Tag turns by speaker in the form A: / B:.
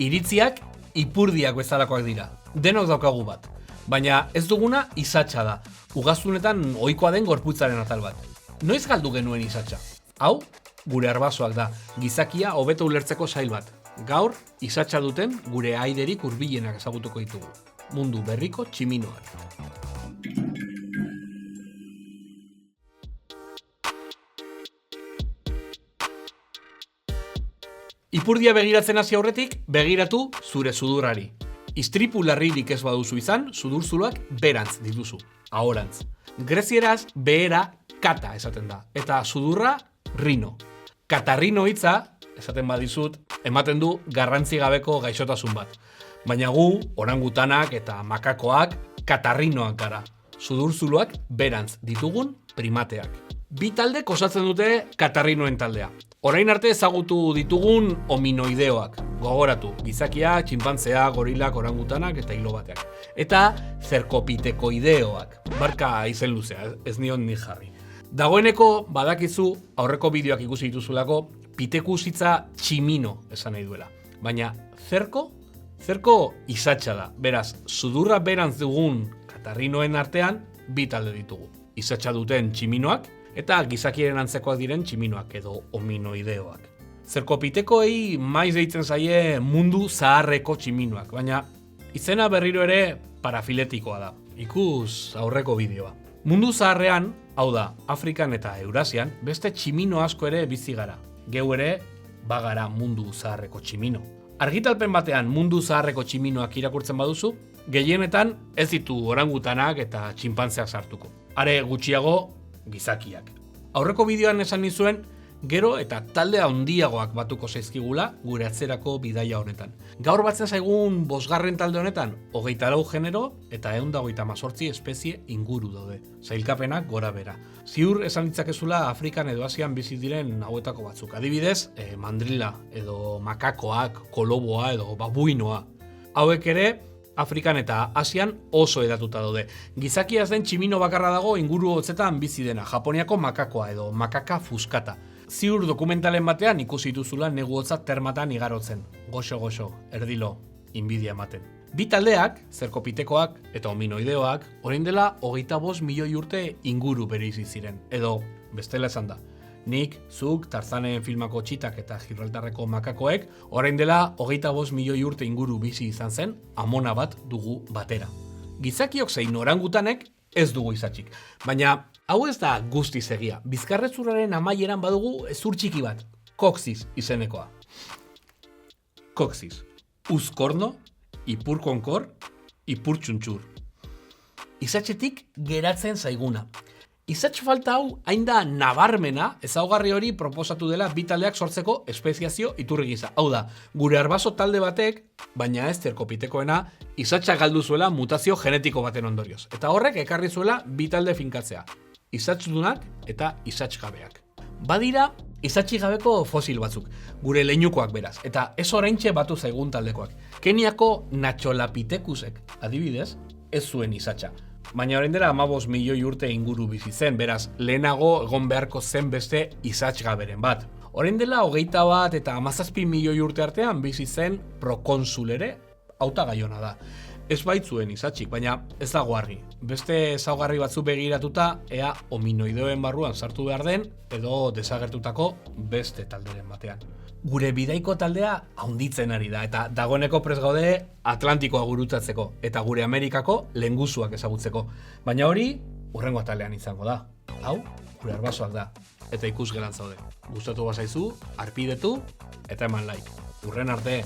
A: Iritziak ipurdiak bezalakoak dira. Denok daukagu bat. Baina ez duguna izatsa da. Ugaztunetan ohikoa den gorputzaren atal bat. Noiz galdu genuen izatsa? Hau, gure arbasoak da. Gizakia hobeto ulertzeko sail bat. Gaur, izatsa duten gure aiderik hurbilenak ezagutuko ditugu. Mundu berriko tximinoak. Ipurdia begiratzen hasi aurretik, begiratu zure sudurrari. Istripu larririk ez baduzu izan, sudurzuloak berantz dituzu, ahorantz. Grezieraz, behera kata esaten da, eta sudurra rino. Katarrino hitza, esaten badizut, ematen du garrantzi gabeko gaixotasun bat. Baina gu, orangutanak eta makakoak, katarrinoak gara. Sudurzuloak berantz ditugun primateak. Bi taldek osatzen dute katarrinoen taldea. Orain arte ezagutu ditugun hominoideoak. Gogoratu, gizakia, txinpantzea, gorilak, orangutanak eta hilo bateak. Eta zerkopitekoideoak. Barka izen luzea, ez nion ni jarri. Dagoeneko badakizu aurreko bideoak ikusi dituzulako pitekus hitza tximino esan nahi duela. Baina zerko izatsa da. Beraz, sudurra berantz dugun katarrinoen artean bi talde ditugu. Izatsa duten tximinoak eta gizakiaren antzekoak diren tximinoak edo hominoideoak. Zerkopitekoei maiz deitzen zaie mundu zaharreko tximinoak, baina izena berriro ere parafiletikoa da. Ikus aurreko bideoa. Mundu zaharrean, hau da, Afrikan eta Eurasian, beste tximino asko ere bizi gara. Geu ere, bagara mundu zaharreko tximino. Argitalpen batean mundu zaharreko tximinoak irakurtzen baduzu, gehienetan ez ditu orangutanak eta txinpantzeak sartuko. Are gutxiago, gizakiak. Aurreko bideoan esan nizuen, gero eta talde handiagoak batuko zaizkigula gure atzerako bidaia honetan. Gaur batzen zaigun 5. talde honetan, 24 genero eta 128 espezie inguru daude. Sailkapenak gora bera. Ziur esan ditzakezula Afrikan edo Asian bizi diren hauetako batzuk. Adibidez, mandrila edo makakoak, koloboa edo babuinoa. Hauek ere, Afrikan eta Asian oso hedatuta daude. Gizakia ez den tximino bakarra dago inguru hotzetan bizi dena, Japoniako makakoa edo makaka fuskata. Ziur dokumentalen batean ikusi dituzula negu hotza termatan igarotzen. Goxo, erdilo, inbidia ematen. Bi taldeak, zerkopitekoak eta hominoideoak, orain dela 25 milioi urte inguru bereizi ziren. Edo, bestela esan da. Nik, zuk, Tarzanen filmako txitak eta Gibraltarreko makakoek, orain dela 25 milioi urte inguru bizi izan zen, amona bat dugu batera. Gizakiok zein orangutanek ez dugu izatzik. Baina, hau ez da guztiz egia. Bizkarrezurraren amaieran badugu ezur txiki bat, koksis izenekoa. Koksis. Uzkorno, ipurkonkor, ipurtxuntxur. Izatzetik geratzen zaiguna. Izatz falta hau hain da nabarmena ezaugarri hori proposatu dela bi taldeak sortzeko espeziazio iturri gisa. Hau da, gure arbaso talde batek, baina ez zerkopitekoena, izatza galdu zuela mutazio genetiko baten ondorioz. Eta horrek ekarri zuela bi talde finkatzea. Izatzdunak eta izatzgabeak. Badira, izatzik gabeko fosil batzuk, gure leinukoak beraz, eta ez oraintxe batu zaigun taldekoak. Keniako Natxolapithekusek, adibidez, ez zuen izatza. Baina orain dela 15 milioi urte inguru bizi zen, beraz, lehenago egon beharko zen beste izatzgaberen bat. Orain dela 21 eta 17 milioi urte artean bizi zen prokonsul ere, hautagaiona da. Ez baitzuen izatzik, baina ez dago argi. Beste ezaugarri batzu begiratuta, ea hominoideoen barruan sartu behar den, edo desagertutako beste talderen batean. Gure bidaiko taldea handitzen ari da, eta dagoeneko prest gaude Atlantikoa gurutzatzeko, eta gure Amerikako lehengusuak ezagutzeko. Baina hori, hurrengo atalean izango da. Hau, gure arbasoak da, eta ikusgelan zaude. Gustatu bazaizu, arpidetu, eta eman like. Hurren arte!